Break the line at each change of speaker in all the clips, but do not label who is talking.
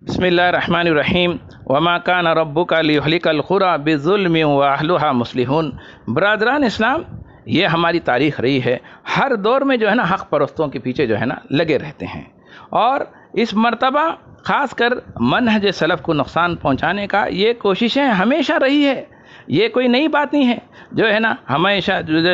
بسم اللہ الرحمن الرحیم وما کان ربک لیہلک القری بظلم واہلھا مصلحون۔ برادران اسلام، یہ ہماری تاریخ رہی ہے، ہر دور میں جو ہے نا حق پرستوں کے پیچھے جو ہے نا لگے رہتے ہیں، اور اس مرتبہ خاص کر منہج سلف کو نقصان پہنچانے کا یہ کوششیں ہمیشہ رہی ہے، یہ کوئی نئی بات نہیں ہے، جو ہے نا ہمیشہ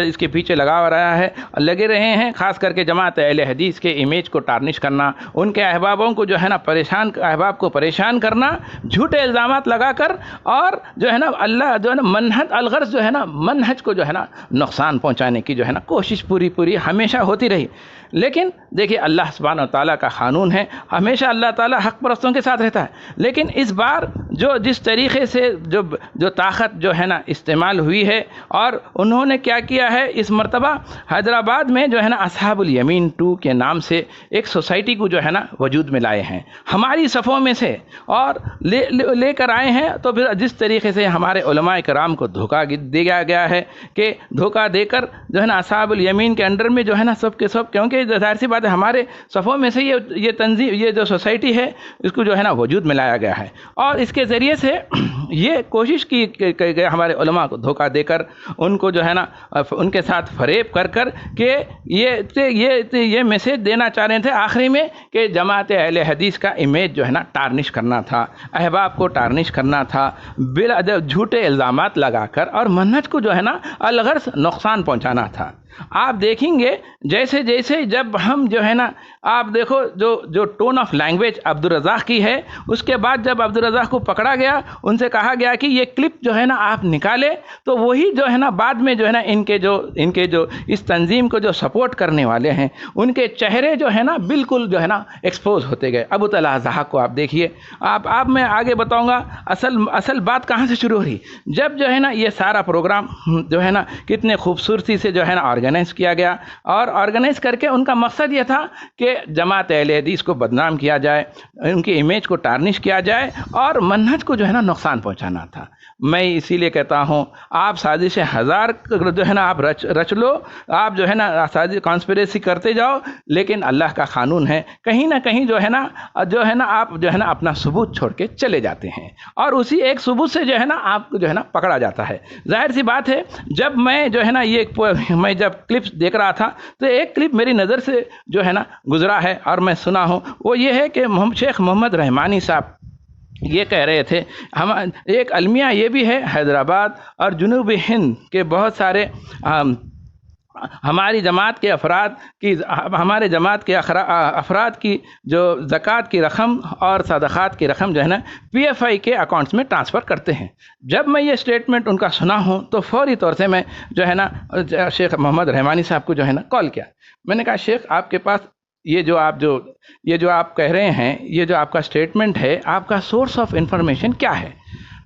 اس کے پیچھے لگے رہے ہیں، خاص کر کے جماعت اہل حدیث کے امیج کو ٹارنش کرنا، ان کے احبابوں کو جو ہے نا احباب کو پریشان کرنا، جھوٹے الزامات لگا کر، اور جو ہے نا اللہ جو ہے نا منہج الغرض جو ہے نا منہج کو جو ہے نا نقصان پہنچانے کی جو ہے نا کوشش پوری ہمیشہ ہوتی رہی۔ لیکن دیکھیے، اللہ سبحانہ و تعالیٰ کا قانون ہے، ہمیشہ اللہ تعالیٰ حق پرستوں کے ساتھ رہتا ہے، لیکن اس بار جس طریقے سے جو طاقت جو ہے نا استعمال ہوئی ہے، اور انہوں نے کیا کیا ہے، اس مرتبہ حیدرآباد میں جو ہے نا اصحاب الیمین 2 کے نام سے ایک سوسائٹی کو جو ہے نا وجود میں لائے ہیں، ہماری صفوں میں سے، اور لے کر آئے ہیں۔ تو پھر جس طریقے سے ہمارے علماء کرام کو دھوکہ دیا گیا ہے، کہ دھوکہ دے کر جو ہے نا اصحاب الیمین کے انڈر میں جو ہے نا سب کے سب، کیونکہ ظاہر سی بات ہے ہمارے صفوں میں سے یہ تنظیم، یہ جو سوسائٹی ہے، اس کو جو ہے نا وجود میں لایا گیا ہے، اور اس کے ذریعے سے یہ کوشش کی گئی ہمارے علماء کو دھوکہ دے کر، ان کو جو ہے نا ان کے ساتھ فریب کر کہ یہ میسیج دینا چاہ رہے تھے آخری میں، کہ جماعت اہل حدیث کا امیج جو ہے نا ٹارنش کرنا تھا، احباب کو ٹارنش کرنا تھا، بلا جھوٹے الزامات لگا کر، اور منہج کو جو ہے نا الغرض نقصان پہنچانا تھا۔ آپ دیکھیں گے جیسے جب ہم جو ہے نا، آپ دیکھو جو ٹون آف لینگویج عبدالرزاق کی ہے، اس کے بعد جب عبدالرزاق کو پکڑا گیا، ان سے کہا گیا کہ یہ کلپ جو ہے نا آپ نکالے، تو وہی جو ہے نا بعد میں جو ہے نا ان کے جو اس تنظیم کو جو سپورٹ کرنے والے ہیں، ان کے چہرے جو ہے نا بالکل جو ہے نا ایکسپوز ہوتے گئے۔ ابو طلحہ زاہق کو آپ دیکھیے، آپ میں آگے بتاؤں گا اصل بات کہاں سے شروع ہوئی۔ جب جو ہے نا یہ سارا پروگرام جو ہے نا کتنے خوبصورتی سے جو ہے نا آرگنائز کیا گیا، اور آرگنائز کر کے ان کا مقصد یہ تھا کہ جماعت اہل حدیث کو بدنام کیا جائے، ان کی امیج کو ٹارنش کیا جائے، اور منہج کو جو ہے نا نقصان پہنچانا تھا۔ میں اسی لیے کہتا ہوں، آپ سازشیں ہزار جو ہے نا آپ رچ لو، آپ جو ہے نا کانسپریسی کرتے جاؤ، لیکن اللہ کا قانون ہے، کہیں نہ کہیں جو ہے نا آپ جو ہے نا اپنا ثبوت چھوڑ کے چلے جاتے ہیں، اور اسی ایک ثبوت سے جو ہے نا آپ کو جو ہے نا پکڑا جاتا ہے۔ ظاہر سی بات ہے، جب میں جو ہے نا میں جب کلپس دیکھ رہا تھا، تو ایک کلپ میری نظر سے جو ہے نا گزرا ہے، اور میں سنا ہوں، وہ یہ ہے کہ شیخ محمد رحمانی صاحب یہ کہہ رہے تھے، ایک المیہ یہ بھی ہے حیدرآباد اور جنوبی ہند کے بہت سارے ہماری جماعت کے افراد کی جو زکوٰۃ کی رقم اور صدقات کی رقم جو ہے نا PFI کے اکاؤنٹس میں ٹرانسفر کرتے ہیں۔ جب میں یہ اسٹیٹمنٹ ان کا سنا ہوں، تو فوری طور سے میں جو ہے نا شیخ محمد رحمانی صاحب کو جو ہے نا کال کیا۔ میں نے کہا، شیخ، آپ کے پاس یہ جو آپ کہہ رہے ہیں، یہ جو آپ کا اسٹیٹمنٹ ہے، آپ کا سورس آف انفارمیشن کیا ہے؟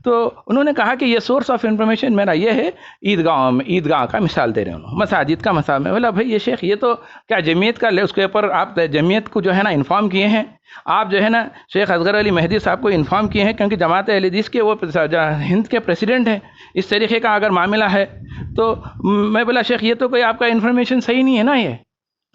تو انہوں نے کہا کہ یہ سورس آف انفارمیشن میرا یہ ہے، عیدگاہ کا مثال دے رہے ہیں، مساجد کا مثال۔ میں بولا، بھائی یہ شیخ، یہ تو کیا جمعیت کا اس کے اوپر آپ جمعیت کو جو ہے نا انفارم کیے ہیں؟ آپ جو ہے نا شیخ اصغر علی مہدی صاحب کو انفارم کیے ہیں، کیونکہ جماعت اہل حدیث کے وہ ہند کے پریسیڈنٹ ہیں۔ اس طریقے کا اگر معاملہ ہے تو میں بولا، شیخ، یہ تو کوئی آپ کا انفارمیشن صحیح نہیں ہے نا۔ یہ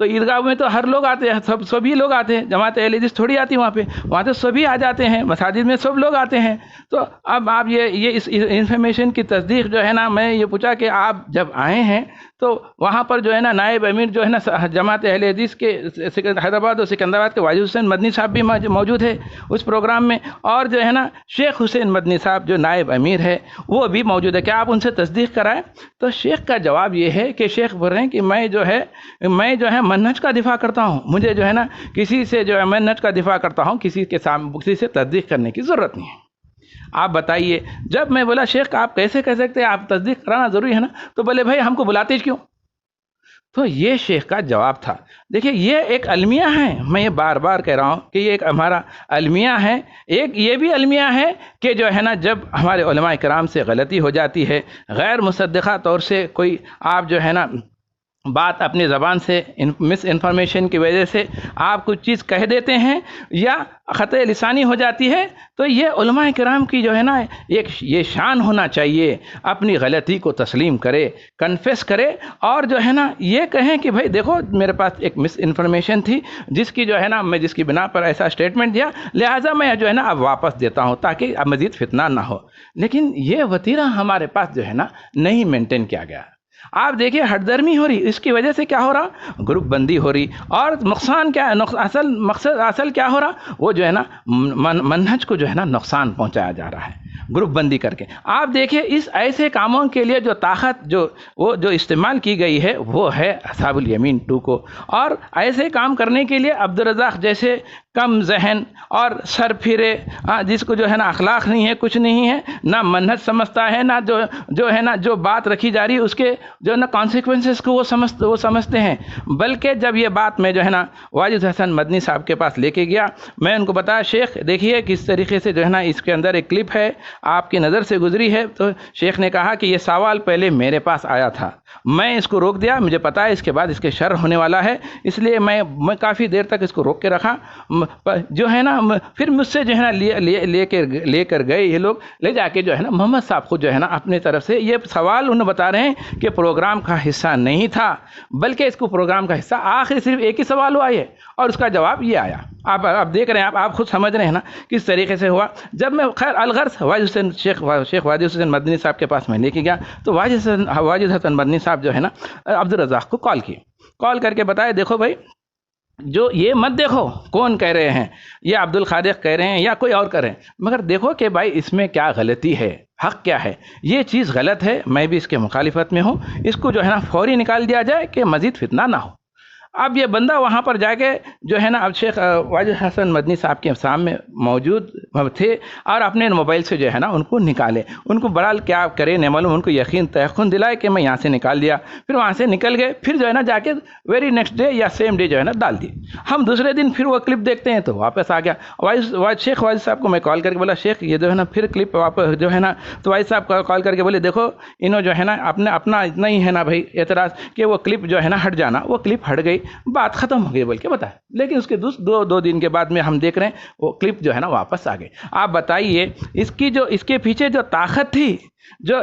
تو عیدگاہ میں تو ہر لوگ آتے ہیں، سبھی لوگ آتے ہیں، جماعت اہل حدیث تھوڑی آتی وہاں تو سبھی آ جاتے ہیں، مساجد میں سب لوگ آتے ہیں۔ تو اب آپ یہ اس انفارمیشن کی تصدیق جو ہے نا، میں یہ پوچھا کہ آپ جب آئے ہیں تو وہاں پر جو ہے نا نائب امیر جو ہے نا جماعت اہل حدیث کے حیدرآباد اور سکندرآباد کے واجد حسین مدنی صاحب بھی موجود ہے اس پروگرام میں، اور جو ہے نا شیخ حسین مدنی صاحب جو نائب امیر ہے وہ بھی موجود ہے، کیا آپ ان سے تصدیق کرائیں؟ تو شیخ کا جواب یہ ہے کہ شیخ بول رہے ہیں کہ میں جو ہے منہج کا دفاع کرتا ہوں، مجھے جو ہے نا کسی سے جو ہے منہج کا دفاع کرتا ہوں، کسی سے تصدیق کرنے کی ضرورت نہیں ہے۔ آپ بتائیے، جب میں بولا، شیخ آپ کیسے کہہ سکتے ہیں، آپ تصدیق کرانا ضروری ہے نا؟ تو بولے، بھائی ہم کو بلاتے کیوں؟ تو یہ شیخ کا جواب تھا۔ دیکھیے، یہ ایک المیہ ہے، میں یہ بار بار کہہ رہا ہوں کہ یہ ایک ہمارا المیہ ہے۔ ایک یہ بھی المیہ ہے کہ جو ہے نا جب ہمارے علماء کرام سے غلطی ہو جاتی ہے، غیر مصدقہ طور سے کوئی آپ جو ہے نا بات اپنی زبان سے مس انفارمیشن کی وجہ سے آپ کچھ چیز کہہ دیتے ہیں یا خطۂ لسانی ہو جاتی ہے، تو یہ علماء کرام کی جو ہے نا ایک یہ شان ہونا چاہیے، اپنی غلطی کو تسلیم کرے، کنفیس کرے، اور جو ہے نا یہ کہیں کہ بھائی دیکھو میرے پاس ایک مس انفارمیشن تھی جس کی جو ہے نا میں جس کی بنا پر ایسا اسٹیٹمنٹ دیا، لہٰذا میں جو ہے نا اب واپس دیتا ہوں تاکہ اب مزید فتنہ نہ ہو۔ لیکن یہ وتیرہ ہمارے پاس جو ہے نا نہیں مینٹین کیا گیا۔ آپ دیکھیے ہٹ درمی ہو رہی، اس کی وجہ سے کیا ہو رہا؟ گروپ بندی ہو رہی، اور نقصان کیا ہے؟ اصل کیا ہو رہا؟ وہ جو ہے نا منہج کو جو ہے نا نقصان پہنچایا جا رہا ہے گروپ بندی کر کے۔ آپ دیکھیے اس ایسے کاموں کے لیے جو طاقت جو استعمال کی گئی ہے وہ ہے اصحاب الیمین 2 کو، اور ایسے کام کرنے کے لیے عبدالرزاق جیسے کم ذہن اور سر پھرے، جس کو جو ہے نا اخلاق نہیں ہے، کچھ نہیں ہے، نہ منہج سمجھتا ہے، نہ جو ہے نا جو بات رکھی جا رہی ہے اس کے جو ہے نا کانسیکوینسز کو وہ سمجھتے ہیں۔ بلکہ جب یہ بات میں جو ہے نا واجد حسن مدنی صاحب کے پاس لے کے گیا، میں ان کو بتایا شیخ دیکھیے کس طریقے سے جو ہے نا اس کے اندر ایک کلپ ہے آپ کی نظر سے گزری ہے، تو شیخ نے کہا کہ یہ سوال پہلے میرے پاس آیا تھا، میں اس کو روک دیا، مجھے پتا ہے اس کے بعد اس کے شر ہونے والا ہے، اس لیے میں کافی دیر تک اس کو روک کے رکھا۔ جو ہے نا پھر مجھ سے جو ہے نا لے کر گئے یہ لوگ، لے جا کے جو ہے نا محمد صاحب خود جو ہے نا اپنی طرف سے یہ سوال انہیں بتا رہے ہیں کہ پروگرام کا حصہ نہیں تھا، بلکہ اس کو پروگرام کا حصہ آخر صرف ایک ہی سوال ہوا ہے اور اس کا جواب یہ آیا۔ آپ دیکھ رہے ہیں، آپ خود سمجھ رہے ہیں نا کس طریقے سے ہوا۔ جب میں خیر الغرض شیخ واجد حسین مدنی صاحب کے پاس میں لے کے گیا تو واجد حسن مدنی صاحب جو ہے نا عبدالرزاق کو کال کر کے بتایا دیکھو بھائی جو یہ مت دیکھو کون کہہ رہے ہیں، یہ عبد الخالق کہہ رہے ہیں یا کوئی اور کہہ رہے ہیں، مگر دیکھو کہ بھائی اس میں کیا غلطی ہے، حق کیا ہے، یہ چیز غلط ہے، میں بھی اس کے مخالفت میں ہوں، اس کو جو ہے نا فوری نکال دیا جائے کہ مزید فتنہ نہ ہو۔ اب یہ بندہ وہاں پر جا کے جو ہے نا اب شیخ واجد حسن مدنی صاحب کے سامنے موجود تھے اور اپنے موبائل سے جو ہے نا ان کو نکالے، ان کو برحال کیا کرے نہیں معلوم، ان کو یقین تیقن دلائے کہ میں یہاں سے نکال دیا، پھر وہاں سے نکل گئے، پھر جو ہے نا جا کے ویری نیکسٹ ڈے یا سیم ڈے جو ہے نا ڈال دی۔ ہم دوسرے دن پھر وہ کلپ دیکھتے ہیں تو واپس آ گیا۔ شیخ واجد صاحب کو میں کال کر کے بولا شیخ یہ جو ہے نا پھر کلپ واپس جو ہے نا، تو واجد صاحب کال کر کے بولے دیکھو انہوں جو ہے نا اپنا اتنا ہی ہے نا بھائی اعتراض کہ وہ کلپ جو ہے نا ہٹ جانا، وہ کلپ ہٹ گئی، بات ختم ہو گئی بول کے بتایا، لیکن اس کے دو دن کے بعد میں ہم دیکھ رہے ہیں وہ کلپ جو ہے نا واپس آ گئی۔ آپ بتائیے اس کے پیچھے جو طاقت تھی، جو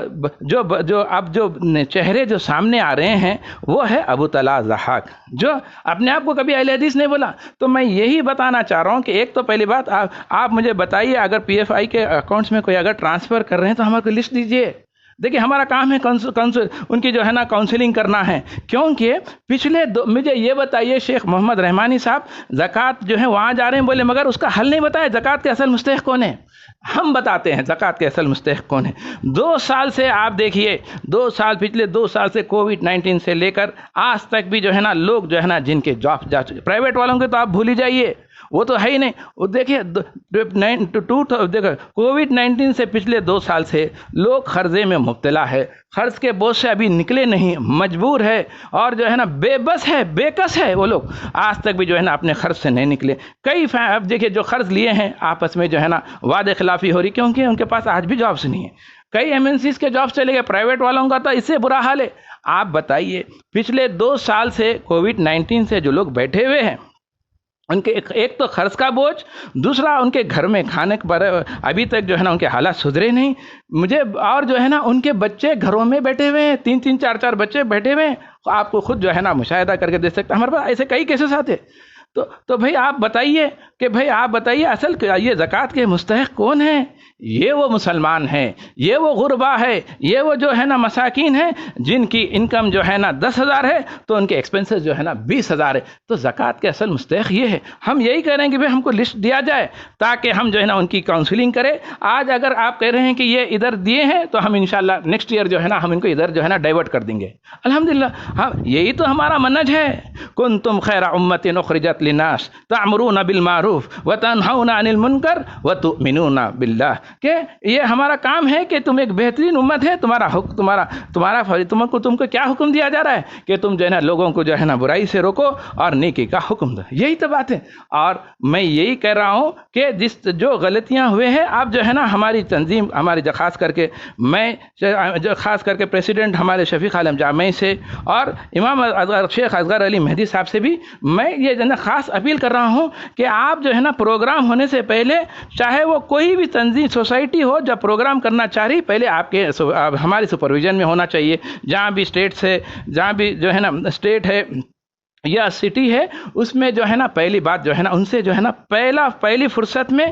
اب جو چہرے جو سامنے آ رہے ہیں وہ ہے ابو طلحہ ضحاک، جو اپنے آپ کو کبھی اہل حدیث نہیں بولا۔ تو میں یہی بتانا چاہ رہا ہوں کہ ایک تو پہلی بات آپ مجھے بتائیے اگر پی ایف آئی کے اکاؤنٹس میں کوئی اگر ٹرانسفر کر رہے ہیں تو ہمارے کو لسٹ دیجیے۔ دیکھیے ہمارا کام ہے ان کی جو ہے نا کاؤنسلنگ کرنا ہے، کیونکہ مجھے یہ بتائیے شیخ محمد رحمانی صاحب زکوٰۃ جو ہے وہاں جا رہے ہیں بولے مگر اس کا حل نہیں بتایا زکوٰۃ کے اصل مستحق کون ہے۔ ہم بتاتے ہیں زکوٰۃ کے اصل مستحق کون ہے۔ 2 سال سے آپ دیکھیے پچھلے 2 سال سے کووڈ-19 سے لے کر آج تک بھی جو ہے نا لوگ جو ہے نا جن کے جاب جا چکے، پرائیویٹ والوں کے تو آپ بھول ہی جائیے، وہ تو ہے ہی نہیں۔ وہ دیکھیے کووڈ-19 سے پچھلے 2 سال سے لوگ قرضے میں مبتلا ہے، قرض کے بوجھ سے ابھی نکلے نہیں، مجبور ہے، اور جو ہے نا بے بس ہے، بے کس ہے، وہ لوگ آج تک بھی جو ہے نا اپنے قرض سے نہیں نکلے۔ اب دیکھیے جو قرض لیے ہیں آپس میں جو ہے نا وعدے خلافی ہو رہی، کیونکہ ان کے پاس آج بھی جابس نہیں ہے، کئی MNCs کے جابس چلے گئے، پرائیویٹ والوں کا تو اس سے برا حال ہے۔ آپ بتائیے پچھلے 2 سال سے کووڈ-19 سے جو لوگ بیٹھے ہوئے ہیں ان کے ایک تو قرض کا بوجھ، دوسرا ان کے گھر میں کھانے پر ابھی تک جو ہے نا ان کے حالات سدھرے نہیں، اور جو ہے نا ان کے بچے گھروں میں بیٹھے ہوئے ہیں، 3 4 بچے بیٹھے ہوئے ہیں، آپ کو خود جو ہے نا مشاہدہ کر کے دیکھ سکتے ہیں، ہمارے پاس ایسے کئی کیسز آتے۔ تو بھائی آپ بتائیے اصل یہ زکوٰۃ کے مستحق کون ہیں؟ یہ وہ مسلمان ہیں، یہ وہ غربا ہے، یہ وہ جو ہے نا مساکین ہیں جن کی انکم جو ہے نا 10,000 ہے تو ان کے ایکسپنسز جو ہے نا 20,000 ہے۔ تو زکوٰۃ کے اصل مستحق یہ ہے۔ ہم یہی کہہ رہے ہیں کہ بھائی ہم کو لسٹ دیا جائے تاکہ ہم جو ہے نا ان کی کاؤنسلنگ کریں۔ آج اگر آپ کہہ رہے ہیں کہ یہ ادھر دیے ہیں تو ہم انشاءاللہ نیکسٹ ایئر جو ہے نا ہم ان کو ادھر جو ہے نا ڈائیورٹ کر دیں گے، الحمدللہ۔ ہاں یہی تو ہمارا منہج ہے، کنتم خیر امۃ اخرجت للناس تأمرون بالمعروف وتنہون عن المنکر وتؤمنون باللہ۔ کہ یہ ہمارا کام ہے کہ تم ایک بہترین امت ہے، تم کو کیا حکم دیا جا رہا ہے کہ تم جو ہے نا لوگوں کو جو ہے نا برائی سے روکو اور نیکی کا حکم دو، یہی تو بات ہے۔ اور میں یہی کہہ رہا ہوں کہ جو غلطیاں ہوئے ہیں، آپ جو ہے نا ہماری تنظیم، ہماری خاص کر کے پریسیڈنٹ ہمارے شفیق عالم جامعی سے اور امام شیخ اصغر علی مہدی صاحب سے بھی میں یہ جو ہے نا خاص اپیل کر رہا ہوں کہ آپ جو ہے نا پروگرام ہونے سے پہلے، چاہے وہ کوئی بھی تنظیم سوسائٹی ہو، جب پروگرام کرنا چاہ رہی، پہلے ہماری سپرویژن میں ہونا چاہیے، جہاں بھی جہاں بھی جو ہے نا اسٹیٹ ہے یا سٹی ہے، اس میں جو ہے نا پہلی بات جو ہے نا ان سے جو ہے نا پہلی فرصت میں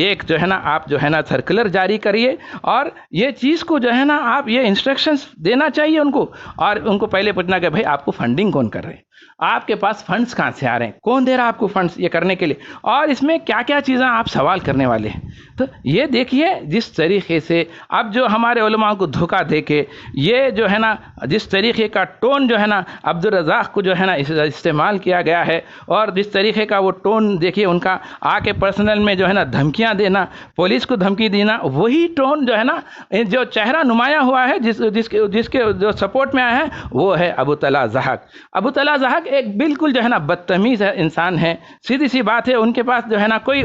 ایک جو ہے نا آپ جو ہے نا سرکولر جاری کریے، اور یہ چیز کو جو ہے نا آپ یہ انسٹرکشنز دینا چاہیے ان کو، اور ان کو پہلے پوچھنا کہ بھائی آپ کو فنڈنگ کون کر رہے ہیں، آپ کے پاس فنڈز کہاں سے آ رہے ہیں، کون دے رہا آپ کو فنڈز یہ کرنے کے لیے، اور اس میں کیا کیا چیزیں آپ سوال کرنے والے ہیں۔ تو یہ دیکھیے جس طریقے سے اب جو ہمارے علماء کو دھوکہ دے کے یہ جو ہے نا جس طریقے کا ٹون جو ہے نا عبدالرزاق کو جو ہے نا استعمال کیا گیا ہے، اور جس طریقے کا وہ ٹون دیکھیے ان کا، آ کے پرسنل میں جو ہے نا دھمکیاں دینا، پولیس کو دھمکی دینا، وہی ٹون جو ہے نا جو چہرہ نمایاں ہوا ہے جس کے جو سپورٹ میں آیا ہے، وہ ہے ابو طلحہ ضحاک ایک بالکل جو ہے نا بدتمیز انسان ہے۔ سیدھی سی بات ہے، ان کے پاس جو ہے نا کوئی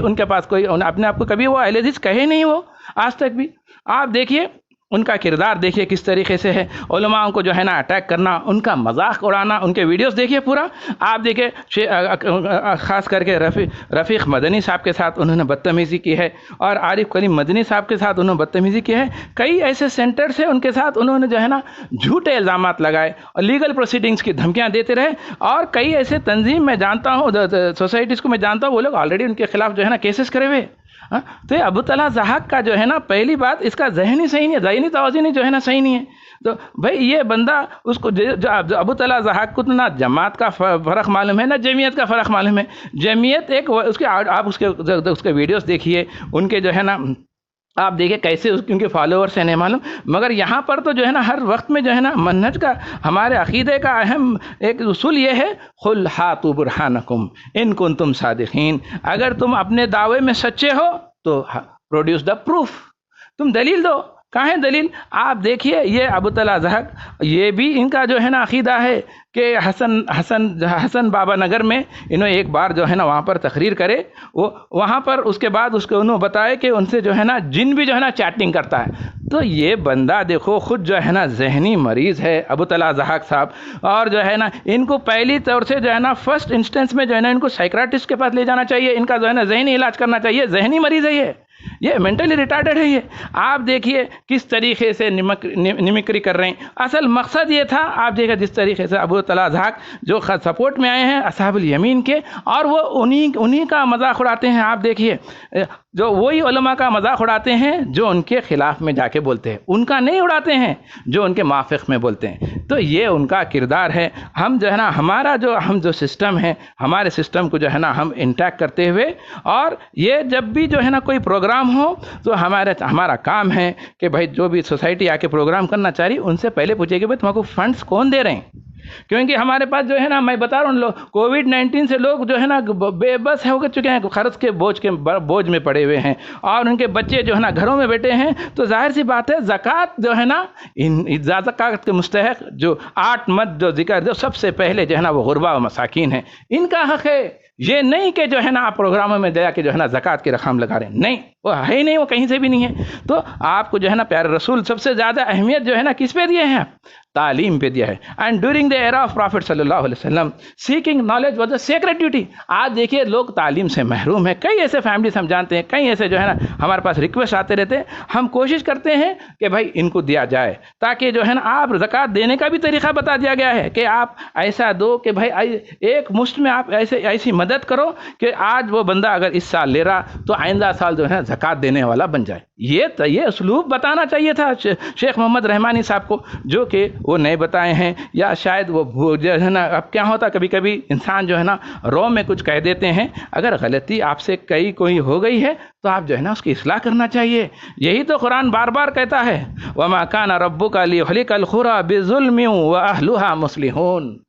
اپنے آپ کو کبھی وہ اہل حدیث کہے نہیں، وہ آج تک بھی۔ آپ دیکھیے ان کا کردار دیکھیے کس طریقے سے ہے، علماء کو جو ہے نا اٹیک کرنا، ان کا مذاق اڑانا، ان کے ویڈیوز دیکھیے پورا آپ دیکھیے، خاص کر کے رفیق مدنی صاحب کے ساتھ انہوں نے بدتمیزی کی ہے، اور عارف کریم مدنی صاحب کے ساتھ انہوں نے بدتمیزی کی ہے۔ کئی ایسے سینٹرز ہیں ان کے ساتھ انہوں نے جو ہے نا جھوٹے الزامات لگائے اور لیگل پروسیڈنگز کی دھمکیاں دیتے رہے، اور کئی ایسے تنظیم میں جانتا ہوں، سوسائٹیز کو میں جانتا ہوں، وہ لوگ آلریڈی ان کے خلاف جو ہے نا کیسز کرے ہوئے۔ تو یہ ابو طلحہ ضحاک کا جو ہے نا پہلی بات اس کا ذہنی صحیح نہیں ہے، ذہنی توازن جو ہے نا صحیح نہیں ہے۔ تو بھائی یہ بندہ اس کو جو ابو طلحہ ضحاک کو نہ جماعت کا فرق معلوم ہے، نہ جمعیت کا فرق معلوم ہے۔ جمعیت ایک اس کے آپ اس کے ویڈیوز دیکھیے، ان کے جو ہے نا آپ دیکھیں کیسے ان کے فالوورس ہیں نہیں معلوم، مگر یہاں پر تو جو ہے نا ہر وقت میں جو ہے نا منہج کا، ہمارے عقیدے کا اہم ایک اصول یہ ہے، قل ہاتوا برہانکم ان کنتم صادقین، اگر تم اپنے دعوے میں سچے ہو تو پروڈیوس دا پروف، تم دلیل دو۔ کہاں ہے دلیل؟ آپ دیکھیے یہ ابو طلحہ ضحاک، یہ بھی ان کا جو ہے نا عقیدہ ہے کہ حسن بابا نگر میں انہوں ایک بار جو ہے نا وہاں پر تقریر کرے، وہ وہاں پر اس کے بعد اس کو انہوں بتائے کہ ان سے جو ہے نا جن بھی جو ہے نا چیٹنگ کرتا ہے۔ تو یہ بندہ دیکھو خود جو ہے نا ذہنی مریض ہے ابو طلحہ ضحاک صاحب، اور جو ہے نا ان کو پہلی طور سے جو ہے نا فرسٹ انسٹنس میں جو ہے نا ان کو سائیکریٹسٹ کے پاس لے جانا چاہیے، ان کا جو ہے نا ذہنی علاج کرنا چاہیے، ذہنی مریض ہے یہ مینٹلی ریٹارڈڈ ہے یہ۔ آپ دیکھیے کس طریقے سے نمکری کر رہے ہیں، اصل مقصد یہ تھا، آپ دیکھیں جس طریقے سے ابو طلحہ ضحاک جو سپورٹ میں آئے ہیں اصحاب الیمین کے، اور وہ انہی کا مذاق اڑاتے ہیں۔ آپ دیکھیے جو وہی علماء کا مذاق اڑاتے ہیں جو ان کے خلاف میں جا کے بولتے ہیں، ان کا نہیں اڑاتے ہیں جو ان کے موافق میں بولتے ہیں۔ تو یہ ان کا کردار ہے۔ ہم جو ہے نا ہم جو سسٹم ہے، ہمارے سسٹم کو جو ہے نا ہم انٹیکٹ کرتے ہوئے، اور یہ جب بھی جو ہے نا کوئی پروگرام ہو تو ہمارا کام ہے کہ بھائی جو بھی سوسائٹی آ کے پروگرام کرنا چاہ رہی ان سے پہلے پوچھے کہ بھائی تمہیں کو فنڈز کون دے رہے ہیں، کیونکہ ہمارے پاس جو ہے نا میں بتا رہا ہوں لوگ کووڈ-19 سے لوگ جو ہے نا بے بس ہو چکے ہیں، قرض کے بوجھ میں پڑے ہوئے ہیں، اور ان کے بچے جو ہے نا گھروں میں بیٹھے ہیں۔ تو ظاہر سی بات ہے زکوٰۃ جو ہے نا زکوٰۃ کے مستحق جو 8 مد جو ذکر جو سب سے پہلے جو ہے نا وہ غربا و مساکین ہیں، ان کا حق ہے۔ یہ نہیں کہ جو ہے نا آپ پروگراموں میں دیا کہ جو ہے نا زکوٰۃ کی رقم لگا رہے ہیں، نہیں، وہ ہے ہی نہیں، وہ کہیں سے بھی نہیں ہے۔ تو آپ کو جو ہے نا پیارے رسول سب سے زیادہ اہمیت جو ہے نا کس پہ دیے ہیں؟ تعلیم پہ دیا ہے۔ And during the era of prophet صلی اللہ علیہ وسلم seeking knowledge was a sacred duty. آج دیکھیے لوگ تعلیم سے محروم ہیں، کئی ایسے فیملیز ہم جانتے ہیں، کئی ایسے جو ہے نا ہمارے پاس ریکویسٹ آتے رہتے ہیں، ہم کوشش کرتے ہیں کہ بھائی ان کو دیا جائے، تاکہ جو ہے نا آپ زکوٰۃ دینے کا بھی طریقہ بتا دیا گیا ہے کہ آپ ایسا دو کہ بھائی ایک مشت میں آپ ایسی مدد کرو کہ آج وہ بندہ اگر اس سال لے رہا تو آئندہ سال جو ہے زکوٰۃ دینے والا بن جائے۔ یہ اسلوب بتانا چاہیے تھا شیخ محمد رحمانی صاحب کو، جو کہ وہ نئے بتائے ہیں، یا شاید وہ جو ہے نا اب کیا ہوتا کبھی کبھی انسان جو ہے نا رو میں کچھ کہہ دیتے ہیں، اگر غلطی آپ سے کوئی ہو گئی ہے تو آپ جو ہے نا اس کی اصلاح کرنا چاہیے۔ یہی تو قرآن بار بار کہتا ہے وَمَا كَانَ رَبُّكَ لِيُهْلِكَ الْقُرَىٰ بِظُلْمٍ وَأَهْلُهَا مُصْلِحُونَ۔